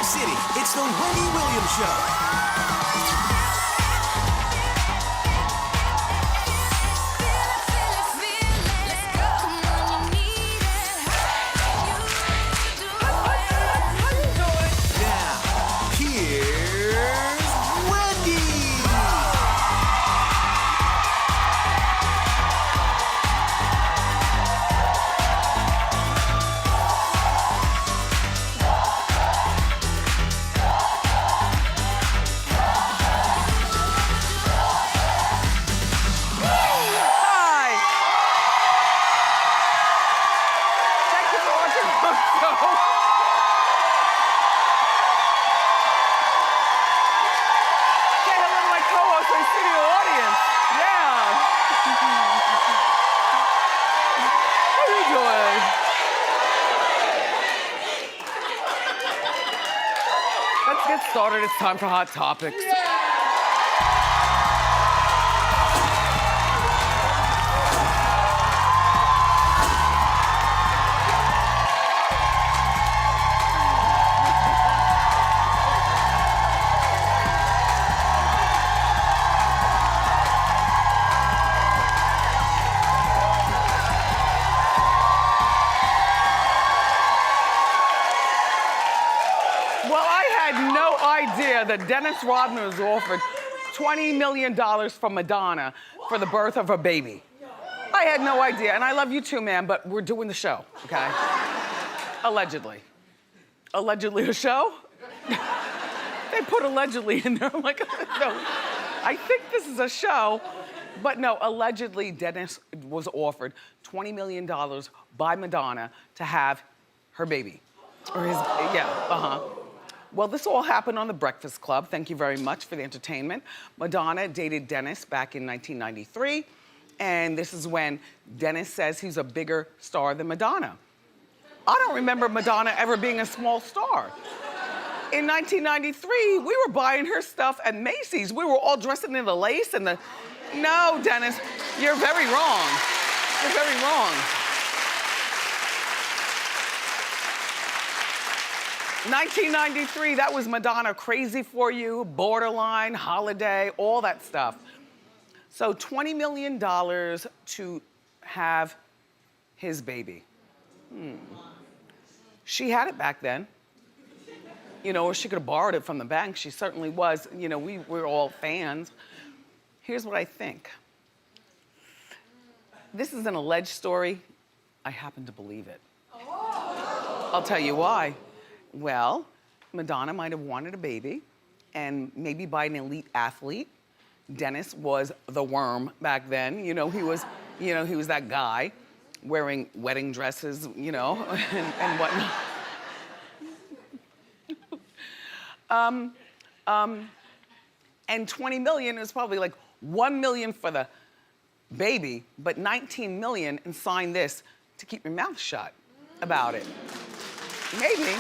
City, it's the Wendy Williams Show. Now, here's Wendy. Hi. Thank you for watching our show. Say hello to my co-host and studio audience. Yeah. How are you doing? Let's get started. It's time for Hot Topics. Well, I had no idea that Dennis Rodman was offered $20 million from Madonna for the birth of her baby. I had no idea, and I love you too, man, but we're doing the show, okay? Allegedly. Allegedly a show? They put allegedly in there. I'm like, no, I think this is a show. But no, allegedly Dennis was offered $20 million by Madonna to have her baby. Or his, yeah. Well, this all happened on The Breakfast Club. Thank you very much for the entertainment. Madonna dated Dennis back in 1993, and this is when Dennis says he's a bigger star than Madonna. I don't remember Madonna ever being a small star. In 1993, we were buying her stuff at Macy's. We were all dressing in the lace and the... No, Dennis, you're very wrong. You're very wrong. 1993, that was Madonna, Crazy for You, Borderline, Holiday, all that stuff. So $20 million to have his baby. She had it back then. You know, or she could have borrowed it from the bank. She certainly was. You know, we're all fans. Here's what I think. This is an alleged story. I happen to believe it. I'll tell you why. Well, Madonna might have wanted a baby, and maybe by an elite athlete. Dennis was the worm back then. You know, he was that guy wearing wedding dresses, you know, and whatnot. And 20 million is probably like 1 million for the baby, but 19 million, and sign this to keep your mouth shut about it. Maybe.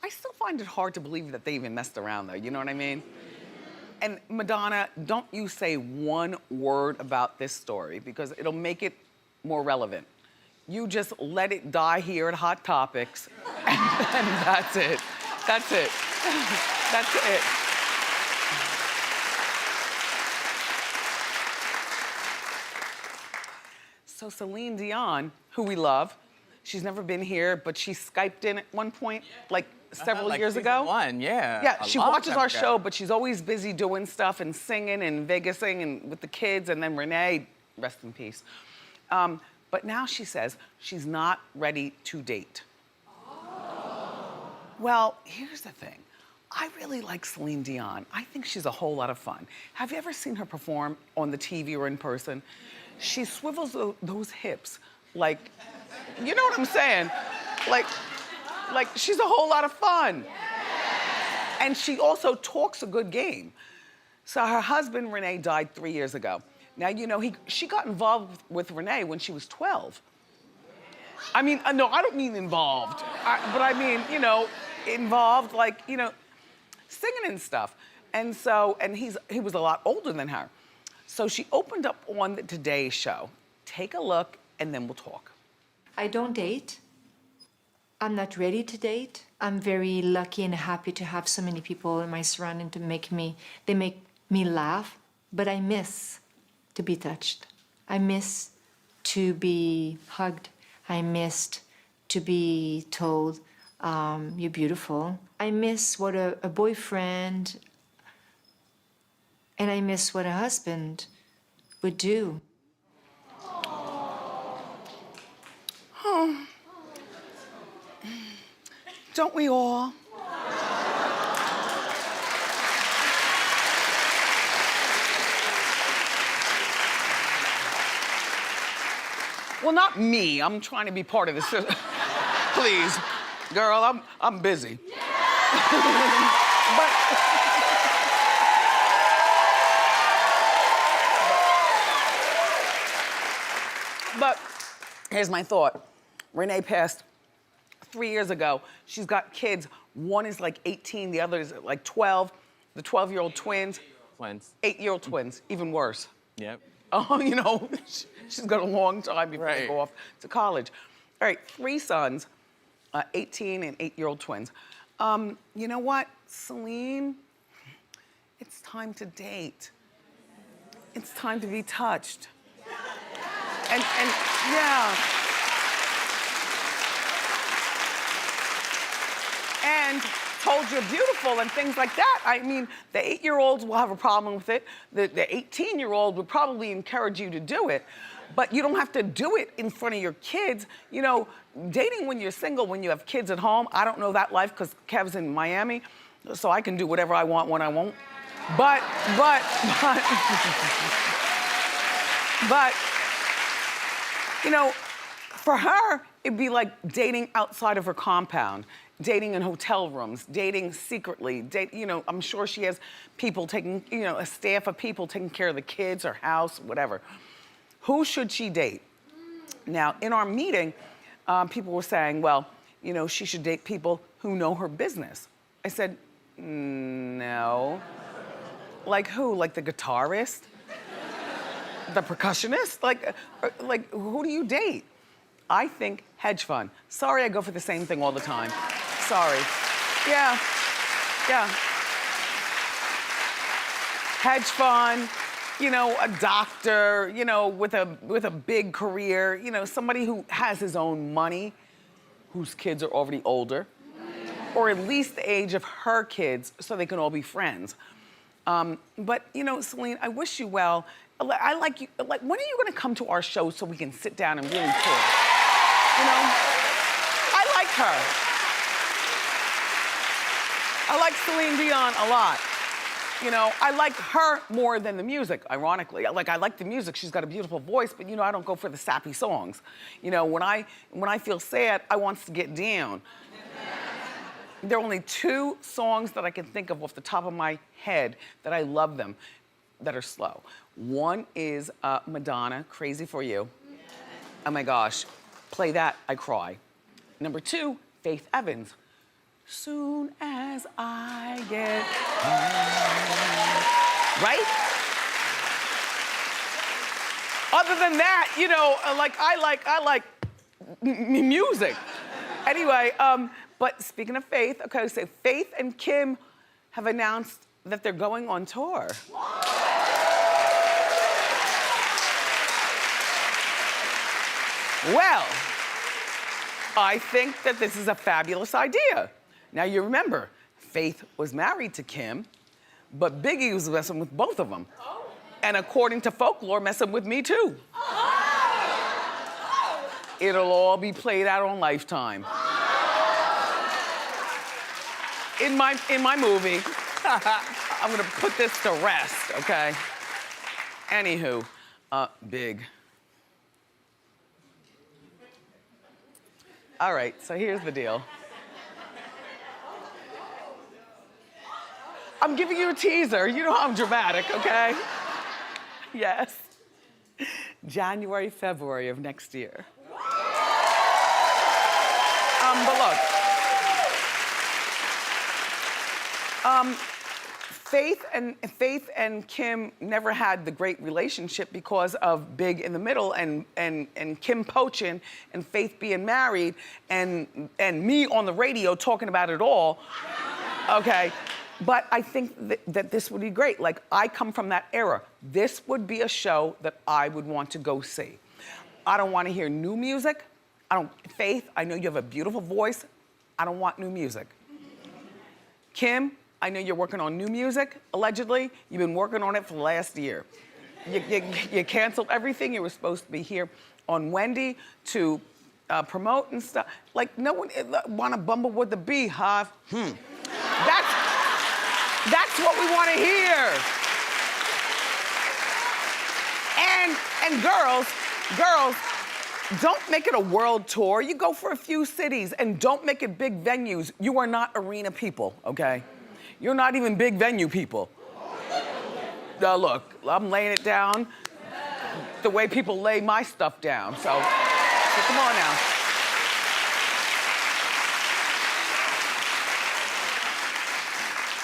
I still find it hard to believe that they even messed around though, you know what I mean? And Madonna, don't you say one word about this story because it'll make it more relevant. You just let it die here at Hot Topics, and that's it. That's it. That's it. So Celine Dion, who we love, she's never been here, but she Skyped in at one point, like several years ago. One, yeah. Yeah, she watches our show, but she's always busy doing stuff and singing and Vegasing and with the kids, and then Renee, rest in peace. But now she says she's not ready to date. Well, here's the thing. I really like Celine Dion. I think she's a whole lot of fun. Have you ever seen her perform on the TV or in person? She swivels those hips like, you know what I'm saying? Like she's a whole lot of fun. And she also talks a good game. So her husband, Renee, died 3 years ago. Now, you know, she got involved with Renee when she was 12. I mean, no, I don't mean involved, but I mean, you know, involved, like, you know, singing and stuff. And so, and he was a lot older than her. So she opened up on the Today Show. Take a look, and then we'll talk. I don't date. I'm not ready to date. I'm very lucky and happy to have so many people in my surrounding to make me laugh. But I miss to be touched. I miss to be hugged. I missed to be told, you're beautiful. I miss what a boyfriend, and I miss what a husband would do. Oh. Don't we all? Well, not me. I'm trying to be part of this. Please, girl, I'm busy. But here's my thought. Renee passed 3 years ago. She's got kids. One is like 18, the other is like 12. The 12-year-old twins. Twins. 8-year-old twins, even worse. Yep. Oh, you know, she's got a long time before they go off to college. All right, 3 sons, 18 and 8-year-old twins. You know what, Celine? It's time to date. It's time to be touched. And yeah. And told you're beautiful and things like that. I mean, the 8-year-olds will have a problem with it. The 18-year-old would probably encourage you to do it, but you don't have to do it in front of your kids. You know, dating when you're single, when you have kids at home, I don't know that life because Kev's in Miami, so I can do whatever I want when I want. But, you know, for her, it'd be like dating outside of her compound. Dating in hotel rooms, dating secretly, you know, I'm sure she has people taking, you know, a staff of people taking care of the kids, her house, whatever. Who should she date? Now, in our meeting, people were saying, well, you know, she should date people who know her business. I said, no. Like who? Like the guitarist? The percussionist? Like who do you date? I think hedge fund. Sorry, I go for the same thing all the time. Sorry. Yeah. Hedge fund, you know, a doctor, you know, with a big career, you know, somebody who has his own money, whose kids are already older, or at least the age of her kids, so they can all be friends. But you know, Celine, I wish you well. I like you. Like, when are you going to come to our show so we can sit down and really talk? You know, I like her. I like Celine Dion a lot. You know, I like her more than the music, ironically. I like the music. She's got a beautiful voice, but you know, I don't go for the sappy songs. You know, when I feel sad, I want to get down. There are only 2 songs that I can think of off the top of my head that I love them, that are slow. One is Madonna, Crazy for You. Oh my gosh, play that, I cry. Number 2, Faith Evans. Soon as I get home. Right? Other than that, you know, I like music. Anyway, but speaking of Faith, okay, so Faith and Kim have announced that they're going on tour. Well, I think that this is a fabulous idea. Now you remember, Faith was married to Kim, but Biggie was messing with both of them. Oh. And according to folklore, messing with me too. Oh. It'll all be played out on Lifetime. In my movie, I'm gonna put this to rest, okay? Anywho, Big. All right, so here's the deal. I'm giving you a teaser. You know I'm dramatic, okay? Yes. January, February of next year. But look. Faith and Kim never had the great relationship because of Big in the middle and Kim poaching and Faith being married and me on the radio talking about it all. Okay, but I think that this would be great. Like, I come from that era. This would be a show that I would want to go see. I don't want to hear new music. Faith, I know you have a beautiful voice. I don't want new music. Kim, I know you're working on new music, allegedly. You've been working on it for the last year. You canceled everything. You were supposed to be here on Wendy to promote and stuff. Like, no one want to bumble with the beehive. That's what we want to hear. And girls, don't make it a world tour. You go for a few cities and don't make it big venues. You are not arena people, okay? You're not even big venue people. Look, I'm laying it down the way people lay my stuff down. So come on now.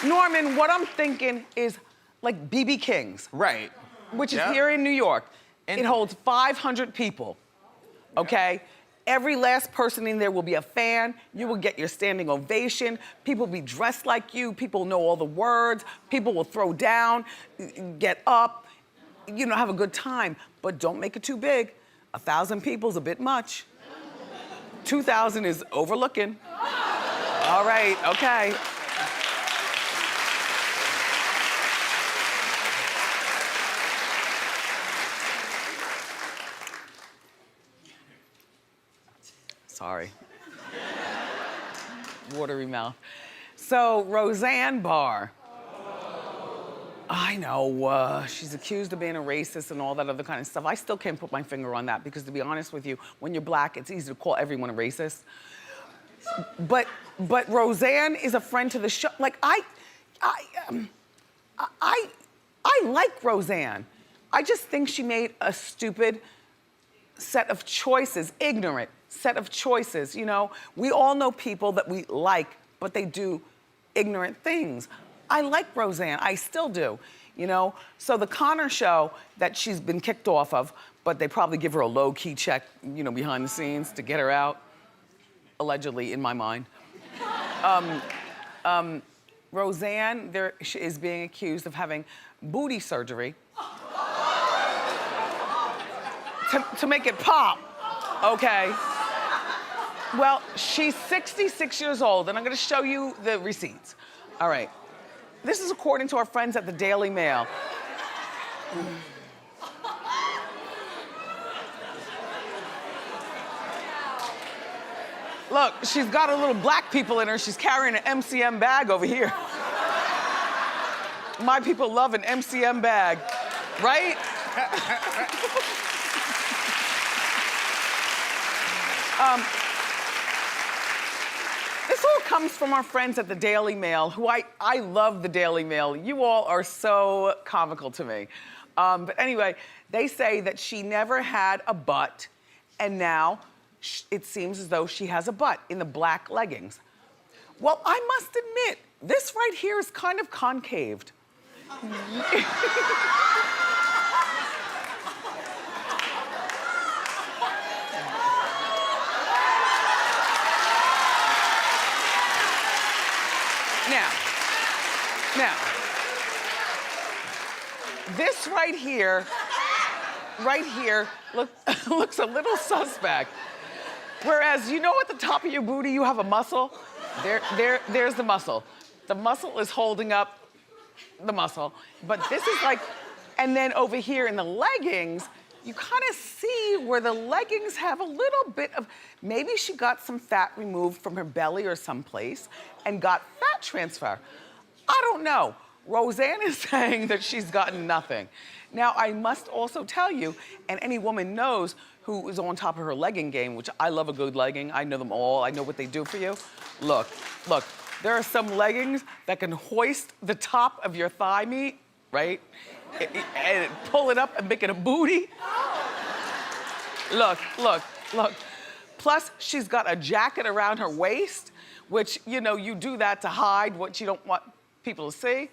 Norman, what I'm thinking is like BB King's. Right. Which is here in New York. And it holds 500 people, okay? Every last person in there will be a fan. You will get your standing ovation. People will be dressed like you. People know all the words. People will throw down, get up, have a good time. But don't make it too big. 1,000 people's a bit much. 2,000 is overlooking. All right, okay. Sorry. Watery mouth. So, Roseanne Barr. I know, she's accused of being a racist and all that other kind of stuff. I still can't put my finger on that because, to be honest with you, when you're black, it's easy to call everyone a racist. But Roseanne is a friend to the show. Like, I like Roseanne. I just think she made a stupid set of choices, ignorant set of choices, We all know people that we like, but they do ignorant things. I like Roseanne, I still do, So the Connor show that she's been kicked off of, but they probably give her a low-key check, behind the scenes to get her out, allegedly, in my mind. Roseanne she is being accused of having booty surgery to make it pop, okay? Well, she's 66 years old, and I'm gonna show you the receipts. All right. This is according to our friends at the Daily Mail. Look, she's got a little black people in her. She's carrying an MCM bag over here. My people love an MCM bag, right? This all comes from our friends at the Daily Mail, who I love the Daily Mail. You all are so comical to me. But anyway, they say that she never had a butt, and now it seems as though she has a butt in the black leggings. Well, I must admit, this right here is kind of concaved. Now, this right here, looks a little suspect. Whereas, at the top of your booty, you have a muscle. There's the muscle. The muscle is holding up the muscle. But this is like, and then over here in the leggings, you kind of see where the leggings have a little bit of, maybe she got some fat removed from her belly or someplace and got fat transfer. I don't know. Roseanne is saying that she's gotten nothing. Now, I must also tell you, and any woman knows who is on top of her legging game, which I love a good legging. I know them all. I know what they do for you. Look, there are some leggings that can hoist the top of your thigh meat, right? And pull it up and make it a booty. Look. Plus, she's got a jacket around her waist, which, you do that to hide what you don't want people to see.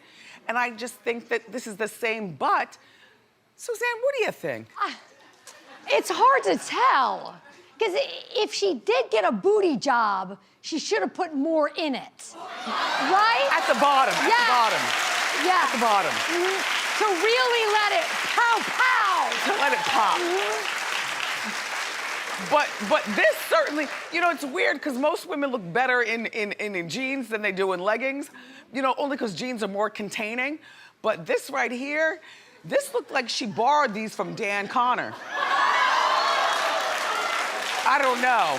And I just think that this is the same, but Suzanne, what do you think? It's hard to tell. Because if she did get a booty job, she should have put more in it. Right? At the bottom, at the bottom. Yeah. At the bottom. To really let it pow pow. To let it pop. But this certainly, you know, it's weird because most women look better in jeans than they do in leggings, you know, only because jeans are more containing. But this right here, this looked like she borrowed these from Dan Connor. I don't know.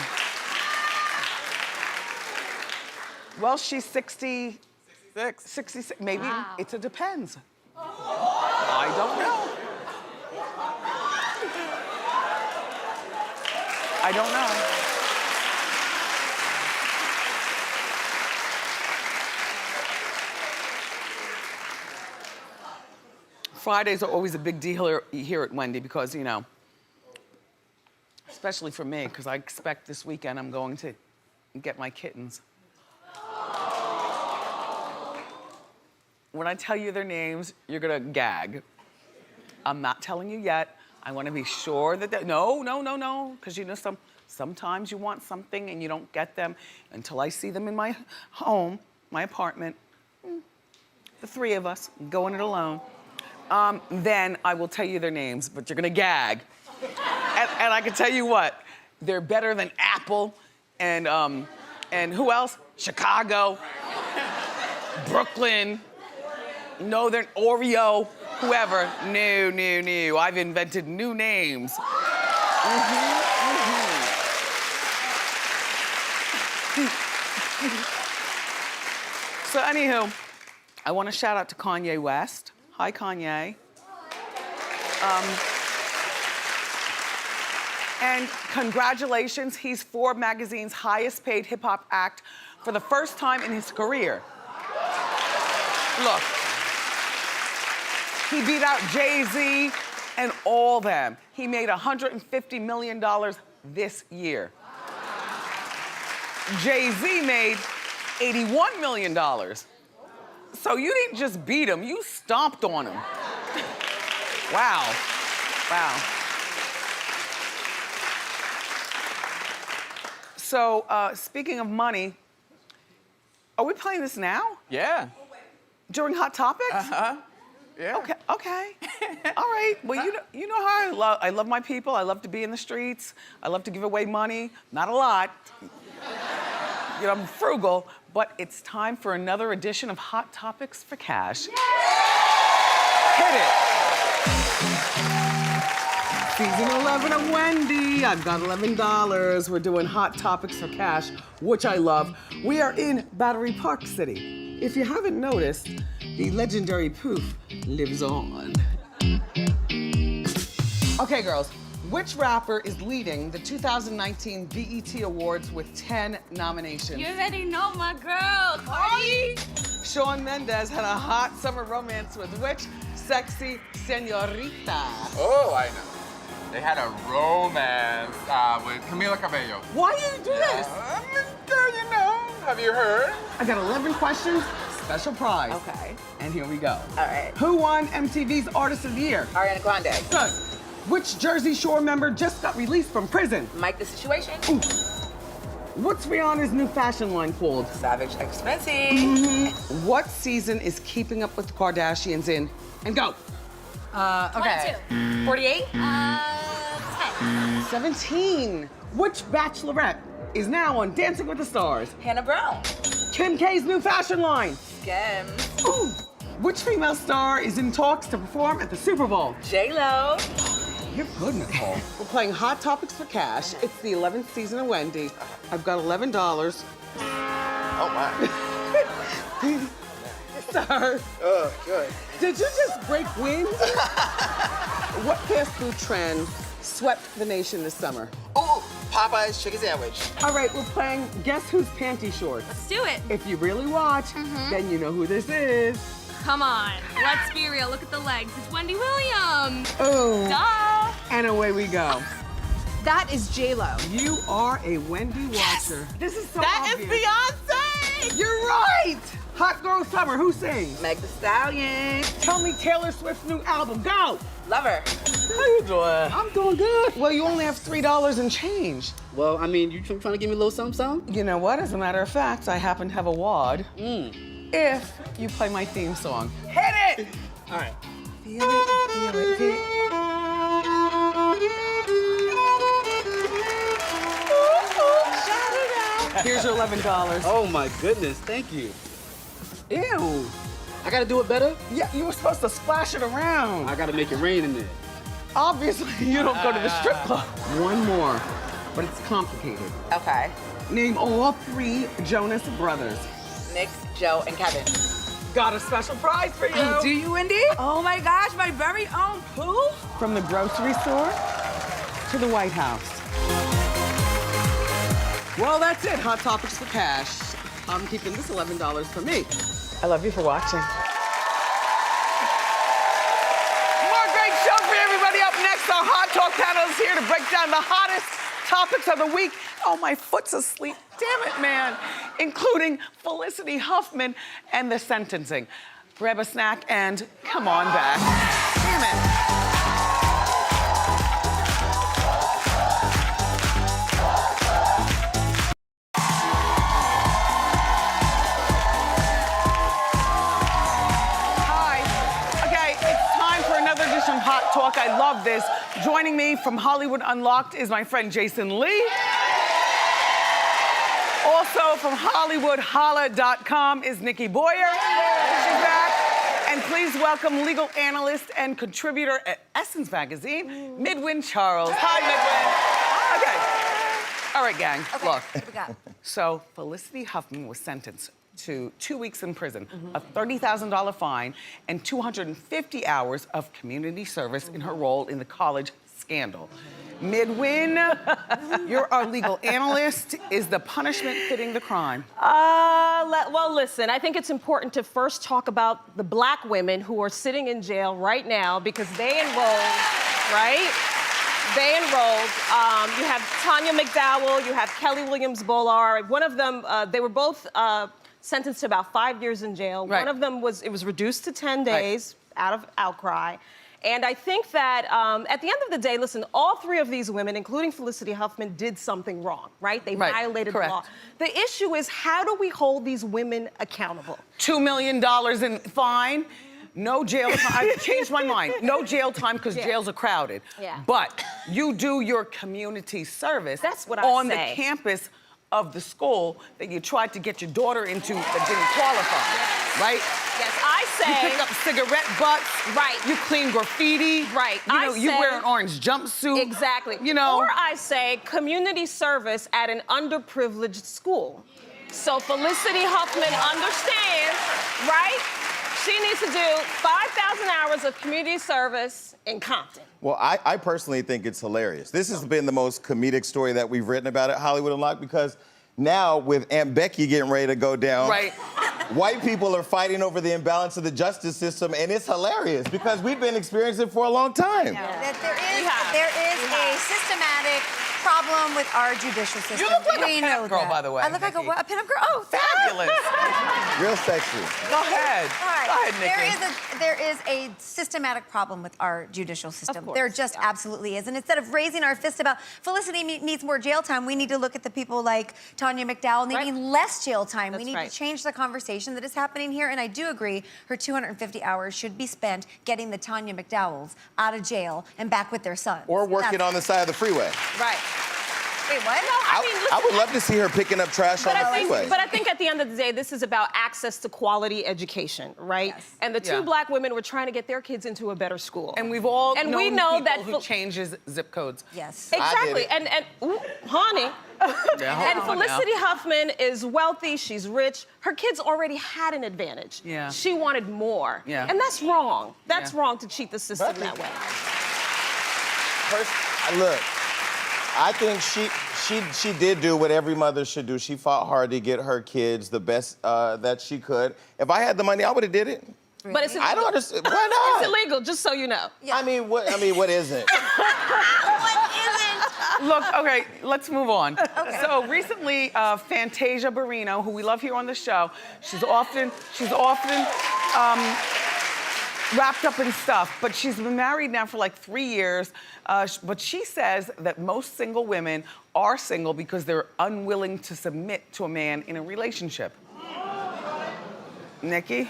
Well, she's 66, maybe. Wow. It depends. I don't know. I don't know. Fridays are always a big deal here at Wendy because, you know, especially for me, because I expect this weekend I'm going to get my kittens. When I tell you their names, you're gonna gag. I'm not telling you yet. I wanna be sure that no, because you know sometimes you want something and you don't get them until I see them in my home, my apartment. The three of us, going it alone. Then I will tell you their names, but you're gonna gag. And I can tell you what, they're better than Apple and who else? Chicago, Brooklyn. No, they're Oreo, whoever. No. I've invented new names. So anywho, I want to shout out to Kanye West. Hi, Kanye. And congratulations, he's Forbes magazine's highest paid hip hop act for the first time in his career. Look, he beat out Jay-Z and all them. He made $150 million this year. Jay-Z made $81 million. So you didn't just beat him, you stomped on him. Wow. So, speaking of money, are we playing this now? Yeah. During Hot Topics? Yeah. Okay. All right. Well, you know how I love my people. I love to be in the streets. I love to give away money. Not a lot. You know, I'm frugal. But it's time for another edition of Hot Topics for Cash. Hit it. Season 11 of Wendy. I've got $11. We're doing Hot Topics for Cash, which I love. We are in Battery Park City. If you haven't noticed, the legendary Poof lives on. Okay, girls, which rapper is leading the 2019 BET Awards with 10 nominations? You already know my girl, Cardi. Shawn Mendes had a hot summer romance with which sexy señorita? Oh, I know. They had a romance with Camila Cabello. Why do you do this? Girl, you know. Have you heard? I got 11 questions, special prize. Okay. And here we go. All right. Who won MTV's Artist of the Year? Ariana Grande. Good. Which Jersey Shore member just got released from prison? Mike the Situation. Ooh. What's Rihanna's new fashion line called? Savage Expensive. What season is Keeping Up with the Kardashians in? And go. Okay. 48. 10. 17. Which Bachelorette is now on Dancing with the Stars? Hannah Brown. Kim K's new fashion line. Skims. Ooh. Which female star is in talks to perform at the Super Bowl? J-Lo. You're good, Nicole. We're playing Hot Topics for Cash. It's the 11th season of Wendy. I've got $11. Oh, my. Sir, Oh, good. did you just break wind? What fast food trend swept the nation this summer? Oh, Popeye's chicken sandwich. All right, we're playing Guess Who's Panty Shorts. Let's do it. If you really watch, then you know who this is. Come on. Let's be real. Look at the legs. It's Wendy Williams. Oh, Duh. and away we go. That is J-Lo. You are a Wendy watcher. This is so That is obvious. Beyonce! You're right! Hot Girl Summer, who sings? Meg Thee Stallion. Tell me Taylor Swift's new album, go! Love her. How you doing? I'm doing good. Well, you only have $3 and change. Well, I mean, you trying to give me a little something? You know what? As a matter of fact, I happen to have a wad. If you play my theme song. Hit it! All right. Feel it, feel it, feel it. Here's your $11. Oh my goodness, thank you. Ew. I gotta do it better? Yeah, you were supposed to splash it around. I gotta make it rain in there. Obviously, you don't go to the strip club. One more, but it's complicated. Okay. Name all 3 Jonas brothers. Nick, Joe, and Kevin. Got a special prize for you. Do you, Wendy? Oh my gosh, my very own poo? From the grocery store to the White House. Well, that's it. Hot Topics for Cash. I'm keeping this $11 for me. I love you for watching. More great show for everybody. Up next, our Hot Talk panel is here to break down the hottest topics of the week. Oh, my foot's asleep. Damn it, man. Including Felicity Huffman and the sentencing. Grab a snack and come on back. Damn it. Hot Talk. I love this. Joining me from Hollywood Unlocked is my friend Jason Lee. Also from HollywoodHolla.com is Nikki Boyer. She's back. And please welcome legal analyst and contributor at Essence Magazine, Midwin Charles. Hi, Midwin. Okay. All right, gang. Okay, Look. what we got? So Felicity Huffman was sentenced to 2 weeks in prison, a $30,000 fine, and 250 hours of community service in her role in the college scandal. Midwin, you're our legal analyst. Is the punishment fitting the crime? Well, listen, I think it's important to first talk about the black women who are sitting in jail right now because they enrolled, right? They enrolled. You have Tanya McDowell, you have Kelly Williams-Bollar. One of them, they were both sentenced to about 5 years in jail. Right. One of them was reduced to 10 days out of outcry. And I think that at the end of the day, listen, all 3 of these women, including Felicity Huffman, did something wrong, right? They violated the law. The issue is, how do we hold these women accountable? $2 million in fine. No jail time. I've changed my mind. No jail time because jails are crowded. Yeah. But you do your community service That's what I on say. the campus of the school that you tried to get your daughter into that didn't qualify, right? Yes, I say. You pick up cigarette butts. Right. You clean graffiti. Right. You know, you say, wear an orange jumpsuit. Exactly. You know. Or I say community service at an underprivileged school. So Felicity Huffman understands, right? She needs to do 5,000 hours of community service in Compton. Well, I personally think it's hilarious. This has been the most comedic story that we've written about at Hollywood Unlocked because now with Aunt Becky getting ready to go down, white people are fighting over the imbalance of the justice system, and it's hilarious because we've been experiencing it for a long time. There is a systematic problem with our judicial system. You look like we a know pinup girl, that. by the way. I look like a pinup girl. Oh, Fabulous. Real sexy. Go ahead. All right. Go ahead, Nikki. There is a systematic problem with our judicial system. Of course. There just absolutely is. And instead of raising our fist about Felicity needs more jail time, we need to look at the people like Tanya McDowell needing less jail time. We need to change the conversation that is happening here. And I do agree, her 250 hours should be spent getting the Tanya McDowells out of jail and back with their sons. Or working on the side of the freeway. Right. Wait, what? No, I mean, listen, I would love to see her picking up trash on the freeway. But I think at the end of the day, this is about access to quality education, right? Yes. And the two black women were trying to get their kids into a better school. And we've all and known we know people that who changes zip codes. Yes. Exactly. And ooh, honey. And Felicity Huffman is wealthy, she's rich. Her kids already had an advantage. Yeah. She wanted more. Yeah. And that's wrong. That's wrong to cheat the system that way. Look, I think she did do what every mother should do. She fought hard to get her kids the best that she could. If I had the money, I would have did it. Really? But it's illegal. I don't understand. Why not? It's illegal, just so you know. I mean, what isn't? What isn't? Look, okay, let's move on. Okay. So recently, Fantasia Barrino, who we love here on the show, she's often wrapped up in stuff, but she's been married now for like 3 years. But she says that most single women are single because they're unwilling to submit to a man in a relationship. Nikki?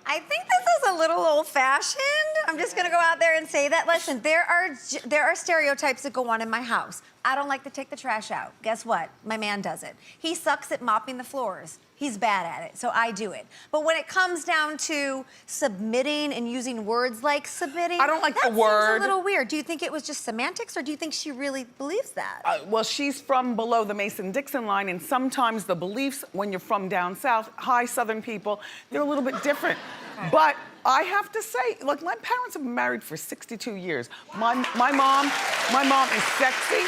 I think this is a little old-fashioned. I'm just gonna go out there and say that. Listen, there are stereotypes that go on in my house. I don't like to take the trash out. Guess what? My man does it. He sucks at mopping the floors. He's bad at it, so I do it. But when it comes down to submitting and using words like submitting, I don't like the word. That seems a little weird. Do you think it was just semantics, or do you think she really believes that? Well, she's from below the Mason-Dixon line, and sometimes the beliefs when you're from down south, high Southern people, they're a little bit different. Okay. But I have to say, look, my parents have been married for 62 years. My mom is sexy.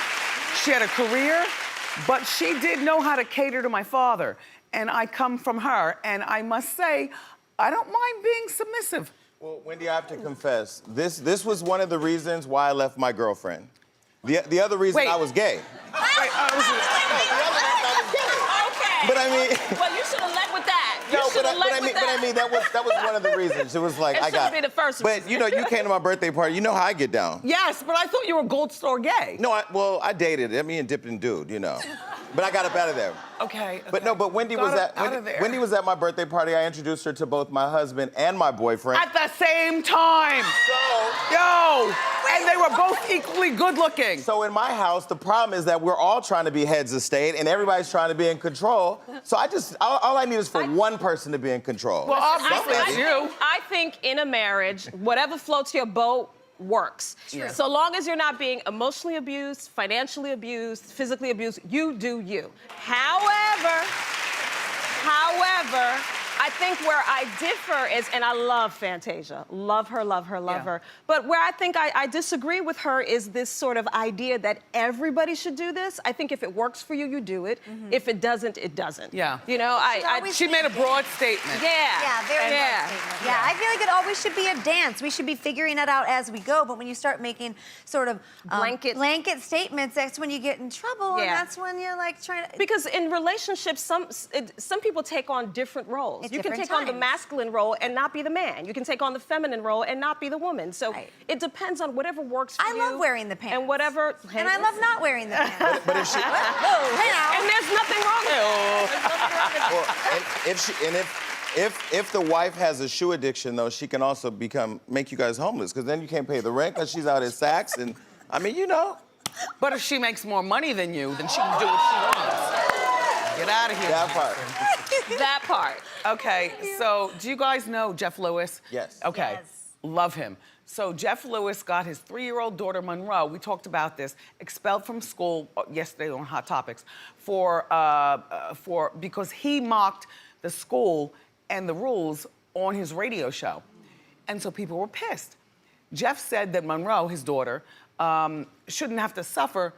She had a career, but she did know how to cater to my father. And I come from her, and I must say, I don't mind being submissive. Well, Wendy, I have to confess, this was one of the reasons why I left my girlfriend. The other reason I was gay. Okay. But I mean... Well, you should have led with that. But I mean, that was one of the reasons. It was like, I got... It should be the first reason. But, you know, you came to my birthday party. You know how I get down. Yes, but I thought you were Gold Star gay. No, I dated. I mean, dipped and dude, you know. But I got up out of there. Okay. But Wendy was at my birthday party. I introduced her to both my husband and my boyfriend. At the same time. And they were both equally good looking. So in my house, the problem is that we're all trying to be heads of state and everybody's trying to be in control. So all I need is for one person to be in control. Well, obviously it's you. I think in a marriage, whatever floats your boat works. Yeah. So long as you're not being emotionally abused, financially abused, physically abused, you do you. However, I think where I differ is, and I love Fantasia, love her. But where I think I disagree with her is this sort of idea that everybody should do this. I think if it works for you, you do it. Mm-hmm. If it doesn't, it doesn't. Yeah. You know, she made a broad statement. Yeah. Yeah, very broad statement. Yeah, I feel like it always should be a dance. We should be figuring it out as we go. But when you start making sort of blanket statements, that's when you get in trouble, and that's when you're like trying to... Because in relationships, some people take on different roles. You can take on the masculine role and not be the man. You can take on the feminine role and not be the woman. So it depends on whatever works for you. I love wearing the pants. And whatever... And I love not wearing the pants. But if she... And there's nothing wrong with it. If the wife has a shoe addiction, though, she can also make you guys homeless, because then you can't pay the rent because she's out at Saks, and I mean, you know. But if she makes more money than you, then she can do what she wants. Get out of here. That part. That part. Okay, so do you guys know Jeff Lewis? Yes. Okay, yes. Love him. So Jeff Lewis got his 3-year-old daughter, Monroe, we talked about this, expelled from school yesterday on Hot Topics because he mocked the school and the rules on his radio show. And so people were pissed. Jeff said that Monroe, his daughter, shouldn't have to suffer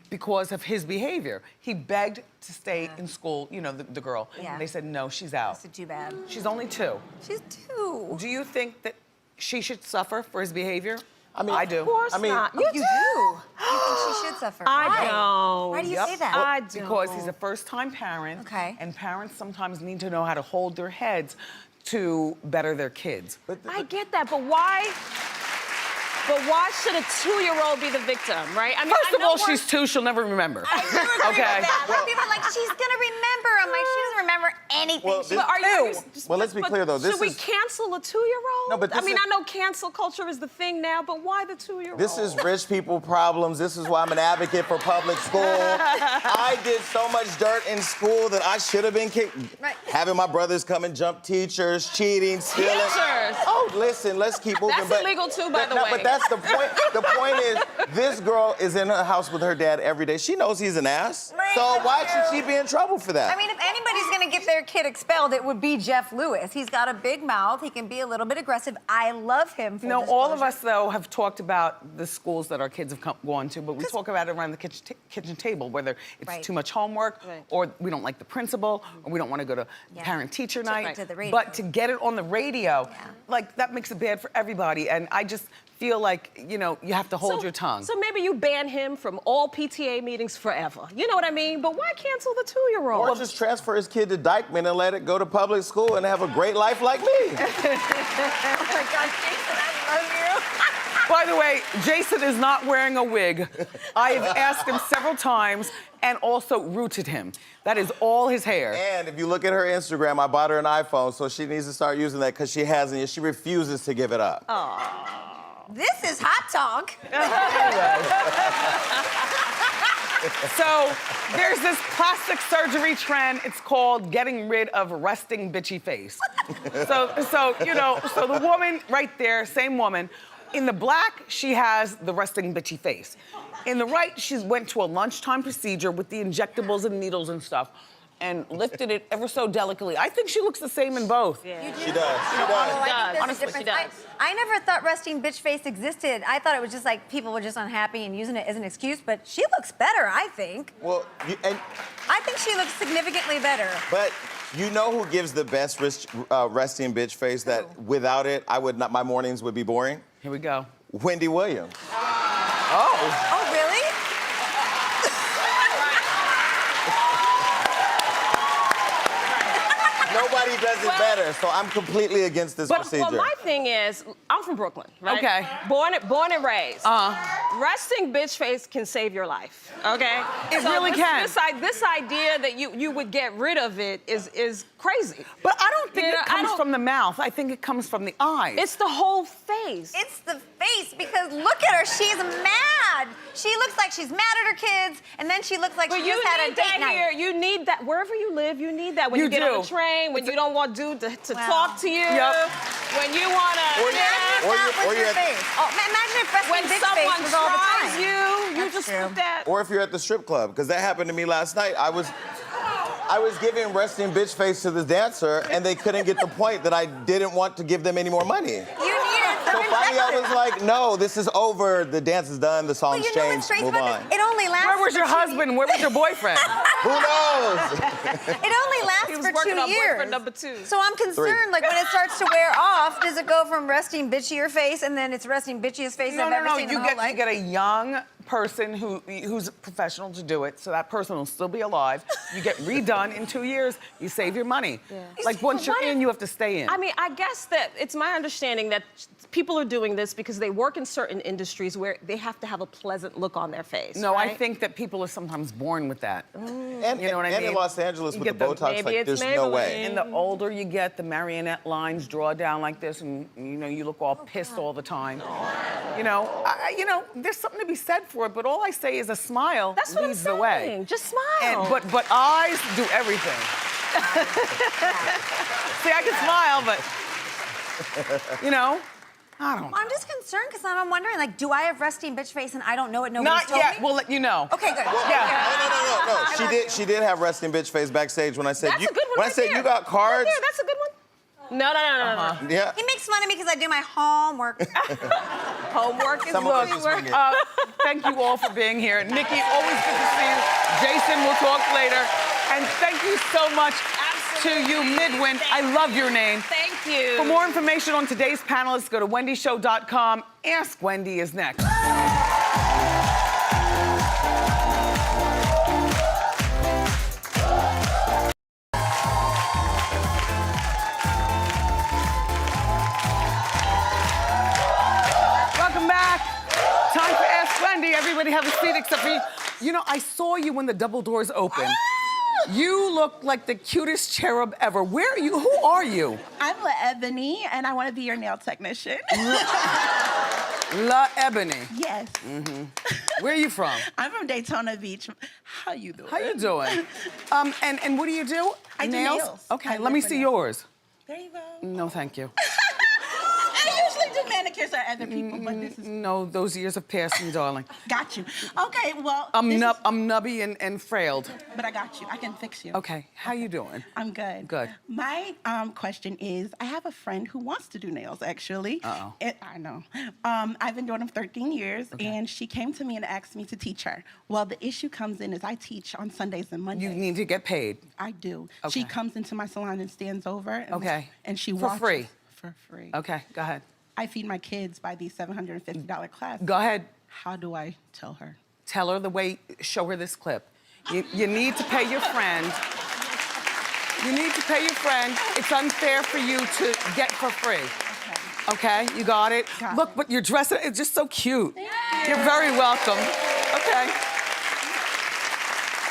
because of his behavior. He begged to stay in school, you know, the girl. Yeah. They said, no, she's out. That's too bad. She's only 2. She's 2. Do you think that she should suffer for his behavior? I mean, I do. Of course not. You do? You think she should suffer? I don't. Why do you say that? I don't. Because he's a first-time parent. Okay. And parents sometimes need to know how to hold their heads to better their kids. I get that, but why? But why should a 2-year-old be the victim, right? I mean, First of all, she's 2, she'll never remember. I do agree with that. A lot of people are like, she's gonna remember. I'm like, she doesn't remember anything. Well, let's be clear, though. Should we cancel a 2-year-old? No, but I mean, I know cancel culture is the thing now, but why the 2-year-old? This is rich people problems. This is why I'm an advocate for public school. I did so much dirt in school that I should have been kicked. Right. Having my brothers come and jump teachers, cheating, stealing. Teachers! Oh, listen, let's keep moving. That's illegal, too, by the way. But that's the point. The point is, this girl is in her house with her dad every day. She knows he's an ass. Right, so why should she be in trouble for that? I mean, if anybody's gonna get their kid expelled, it would be Jeff Lewis. He's got a big mouth. He can be a little bit aggressive. I love him for No, this all closure. of us, though, have talked about the schools that our kids have gone to, but we talk about it around the kitchen table, whether it's too much homework, or we don't like the principal, or we don't want to go to parent-teacher night. To the radio. But to get it on the radio, like, that makes it bad for everybody. And I just feel like, you know, you have to hold your tongue. So maybe you ban him from all PTA meetings forever. You know what I mean? But why cancel the 2-year-old? Or just transfer his kid to Dykeman and let it go to public school and have a great life like me. Oh my God, Jason, I love you. By the way, Jason is not wearing a wig. I've asked him several times and also rooted him. That is all his hair. And if you look at her Instagram, I bought her an iPhone, so she needs to start using that because she hasn't yet. She refuses to give it up. This is hot talk. So there's this plastic surgery trend. It's called getting rid of resting bitchy face. So you know, so the woman right there, same woman. In the black, she has the resting bitchy face. In the right, she went to a lunchtime procedure with the injectables and needles and stuff and lifted it ever so delicately. I think she looks the same in both. Yeah. She does. She does. I think Honestly, there's a she difference. does. I never thought resting bitch face existed. I thought it was just like people were just unhappy and using it as an excuse, but she looks better, I think. Well, I think she looks significantly better. but you know who gives the best resting bitch face that without it, my mornings would be boring? Here we go. Wendy Williams. Oh, really? Nobody does it better, so I'm completely against this procedure. Well, my thing is, I'm from Brooklyn, right? Okay. Born and raised. Resting bitch face can save your life, okay? It really can. This idea that you would get rid of it is crazy. But I don't think it comes from the mouth. I think it comes from the eyes. It's the whole face. It's the face, because look at her, she's mad. She looks like she's mad at her kids, and then she looks like she just had a date night. Here. You need that wherever you live. You need that when You you get do. on the train, when you don't want dude to Wow. talk to you, when you want to. Or you're at- face. Oh, imagine if resting When bitch someone face was all the tries time. you That's just true. put that. Or if you're at the strip club, because that happened to me last night. I was giving resting bitch face to the dancer, and they couldn't get the point that I didn't want to give them any more money. You needed So some finally, I injection. was like, no, this is over. The dance is done. The song's Well, you know changed. what's strange Move about on. this? It only lasts Where was for your 2 husband? Where was your boyfriend? Who knows? It only lasts He was for working 2 on years. boyfriend number 2. So I'm concerned, like when it starts to wear off, does it go from resting bitchier face and then it's resting bitchiest face I've ever seen in my whole life? You get a young person who's professional to do it, so that person will still be alive. You get redone in 2 years, you save your money. Like once you're in, you have to stay in. I mean, I guess that it's my understanding that people are doing this because they work in certain industries where they have to have a pleasant look on their face. No, right? I think that people are sometimes born with that. And, You know what I and mean? in Los Angeles You with the get the- Botox, maybe like, it's there's no way. And the older you get, the marionette lines draw down like this, and you know you look all pissed all the time. You know, there's something to be said for it. But all I say is a smile That's what I'm leads the way. saying. Just smile. And but eyes do everything. See, I can smile, but you know, I don't know. I'm just concerned because I'm wondering, like, do I have resting bitch face and I don't know it? Nobody's Not told yet. me? We'll let you know. Okay, good. Yeah. No. She did have resting bitch face backstage when I said That's you. a good one When right I said there. you got cards. Right there, that's a good one. No. Yeah. He makes fun of me because I do my homework. Homework is Some of us work. just wing it. Thank you all for being here. Nikki, always good to see you. Jason, we'll talk later. And thank you so much to you, Midwin. I love your name. Thank you. For more information on today's panelists, go to wendyshow.com. Ask Wendy is next. Welcome back. Time for Ask Wendy. Everybody have a seat except for you. You know, I saw you when the double doors opened. You look like the cutest cherub ever. Where are you? Who are you? I'm La Ebony, and I want to be your nail technician. La Ebony. Yes. Where are you from? I'm from Daytona Beach. How you doing? How you doing? And what do you do? I do nails. Okay, I let me live for see nails. yours. There you go. No, thank you. I usually do manicures for other people, but this is... No, those years have passed me, darling. Got you. Okay, well... I'm nubby and frailed. But I got you. I can fix you. Okay, how you doing? I'm good. Good. My question is, I have a friend who wants to do nails, actually. Uh-oh. I know. I've been doing them 13 years, and she came to me and asked me to teach her. Well, the issue comes in is I teach on Sundays and Mondays. You need to get paid. I do. Okay. She comes into my salon and stands over. And Okay. And she For watches. free? For free. Okay, go ahead. I feed my kids by the $750 class. Go ahead. How do I tell her? Tell her the way, show her this clip. You need to pay your friend. You need to pay your friend. It's unfair for you to get for free. Okay, you got it? Look, but you're dressed, it's just so cute. You're very welcome. Okay.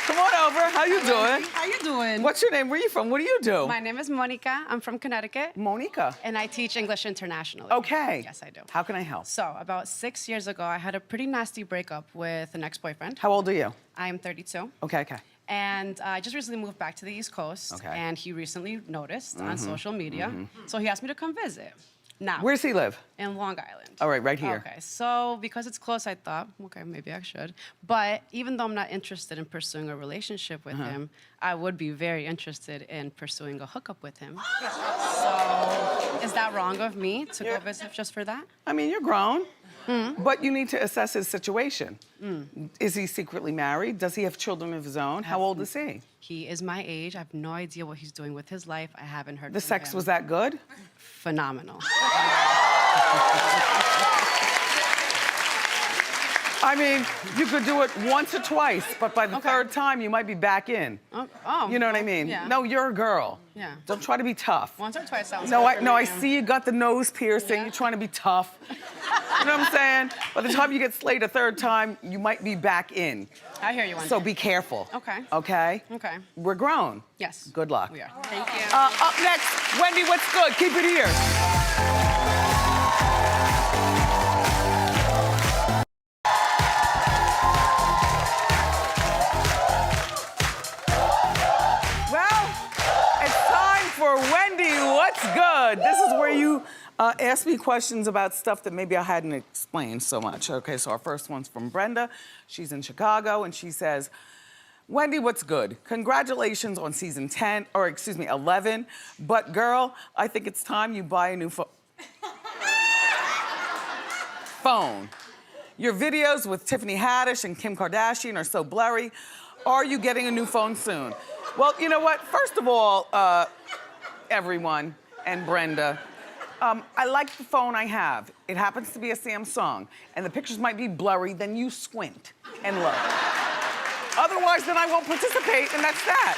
Come on over, how you doing? How you doing? What's your name, where are you from, what do you do? My name is Monica, I'm from Connecticut. Monica. And I teach English internationally. Okay. Yes, I do. How can I help? So, about 6 years ago, I had a pretty nasty breakup with an ex-boyfriend. How old are you? I am 32. Okay, okay. And I just recently moved back to the East Coast. Okay. And he recently noticed on social media. So he asked me to come visit. Now. Where does he live? In Long Island. All right, right here. Okay, so because it's close, I thought, okay, maybe I should. But even though I'm not interested in pursuing a relationship with him, I would be very interested in pursuing a hookup with him. So is that wrong of me to go visit just for that? I mean, you're grown, but you need to assess his situation. Is he secretly married? Does he have children of his own? How old is he? He is my age. I have no idea what he's doing with his life. I haven't heard The from sex him. was that good? Phenomenal. I mean, you could do it once or twice, but by the third time, you might be back in. You know what I mean? Yeah. No, you're a girl. Yeah. Don't try to be tough. Once or twice sounds No, good for I me. see you got the nose piercing. You're trying to be tough. You know what I'm saying? By the time you get slayed a third time, you might be back in. I hear you, Wendy. So be careful. Okay. Okay? Okay. We're grown. Yes. Good luck. We are. Thank you. Up next, Wendy, what's good? Keep it here. Well, it's time for Wendy, what's good? This is where you ask me questions about stuff that maybe I hadn't explained so much. Okay, so our first one's from Brenda. She's in Chicago, and she says, Wendy, what's good? Congratulations on season 10, or excuse me, 11. But girl, I think it's time you buy a new phone. Your videos with Tiffany Haddish and Kim Kardashian are so blurry. Are you getting a new phone soon? Well, you know what? First of all, everyone and Brenda, I like the phone I have. It happens to be a Samsung, and the pictures might be blurry, then you squint and look. Otherwise, then I won't participate, and that's that.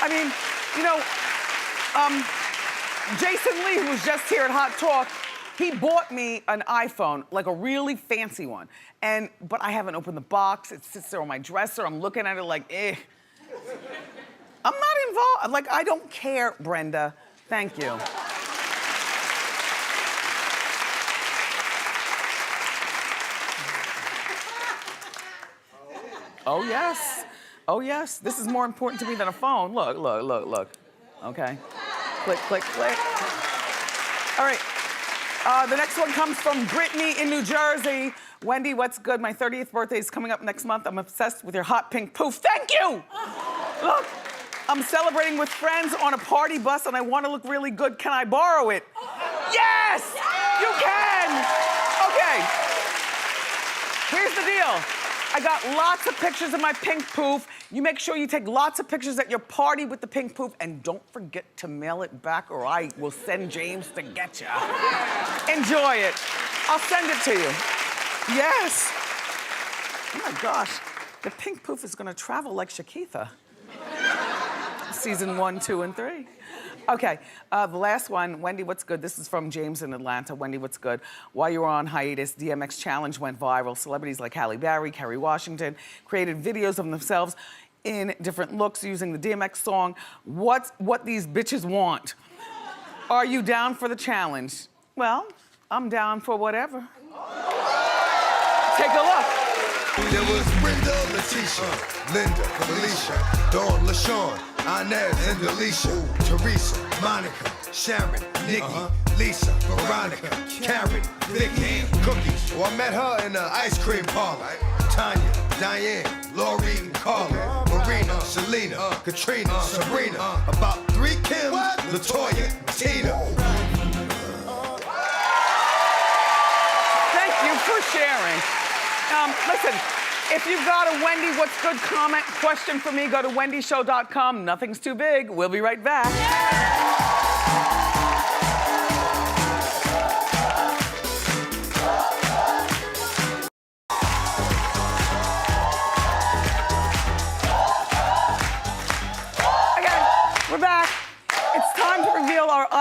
I mean, you know, Jason Lee, who was just here at Hot Talk, he bought me an iPhone, like a really fancy one. But I haven't opened the box. It sits there on my dresser. I'm looking at it like, eh. I'm not involved. Like, I don't care, Brenda. Thank you. Oh, yes. Oh, yes. This is more important to me than a phone. Look, look, look, look. Okay. Click, click, click. All right. The next one comes from Brittany in New Jersey. Wendy, what's good? My 30th birthday is coming up next month. I'm obsessed with your hot pink poof. Thank you! Look, I'm celebrating with friends on a party bus and I want to look really good. Can I borrow it? Yes! You can! Okay. Here's the deal. I got lots of pictures of my pink poof. You make sure you take lots of pictures at your party with the pink poof, and don't forget to mail it back or I will send James to get you. Enjoy it. I'll send it to you. Yes. Oh my gosh, the pink poof is gonna travel like Shakitha. Season 1, 2, and 3. Okay, the last one, Wendy, what's good? This is from James in Atlanta. Wendy, what's good? While you were on hiatus, DMX Challenge went viral. Celebrities like Halle Berry, Kerry Washington created videos of themselves in different looks using the DMX song, What These Bitches Want. Are you down for the challenge? Well, I'm down for whatever. Take a look. There was Brenda, Leticia, Linda, Felicia, Dawn, LaShawn, Inez, and Alicia, Teresa, Monica, Sharon, Nikki, Lisa, Veronica, Karen, Vicky, Cookie. Well, I met her in the ice cream parlor. Tanya, Diane, Lori, and Carla, Marina, Selena, Katrina, Sabrina. About 3 Kims, LaToya, Tina. Thank you for sharing. Listen, if you've got a Wendy What's Good comment question for me, go to wendyshow.com. Nothing's too big. We'll be right back.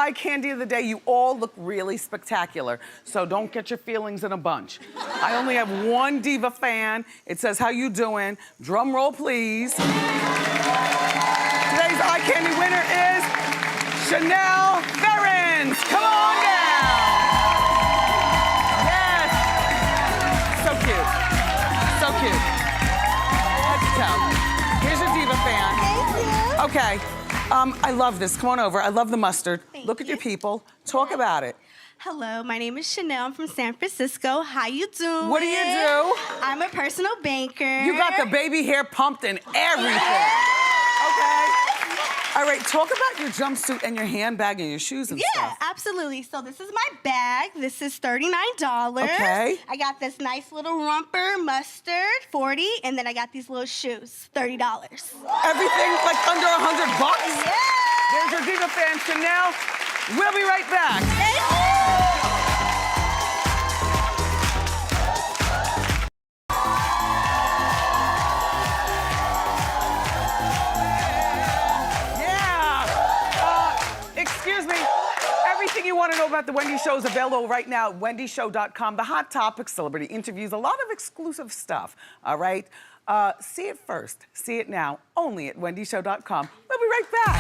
eye candy of the day. You all look really spectacular, so don't get your feelings in a bunch. I only have one diva fan. It says, how you doing? Drum roll, please. Today's eye candy winner is Chanel Ferrens. Come on down. Yes. So cute. So cute. Head to toe. Here's your diva fan. Thank you. Okay. I love this. Come on over. I love the mustard. Look at your people. Talk about it. Hello, my name is Chanel. I'm from San Francisco. How you doing? What do you do? I'm a personal banker. You got the baby hair pumped and everything. Okay. All right, talk about your jumpsuit and your handbag and your shoes and stuff. Yeah, absolutely. So this is my bag. This is $39. Okay. I got this nice little romper, mustard, $40, and then I got these little shoes, $30. Everything like under $100? Yeah. There's your diva fan, Chanel. We'll be right back. Excuse me. Everything you want to know about The Wendy Show is available right now at wendyshow.com. The hot topics, celebrity interviews, a lot of exclusive stuff, all right? See it first. See it now, only at wendyshow.com. We'll be right back.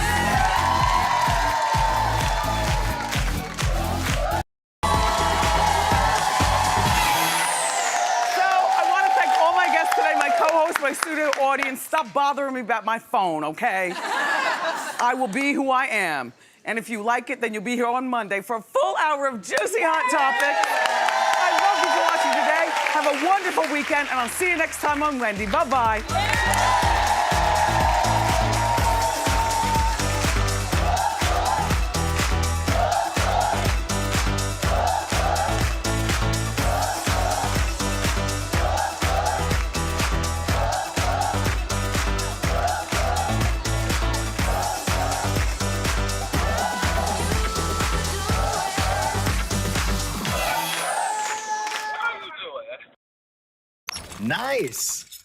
So, I want to thank all my guests today, my co-host, my studio audience. Stop bothering me about my phone, okay? I will be who I am. And if you like it, then you'll be here on Monday for a full hour of juicy hot topics. I love you for watching today. Have a wonderful weekend, and I'll see you next time on Wendy. Bye-bye. Nice.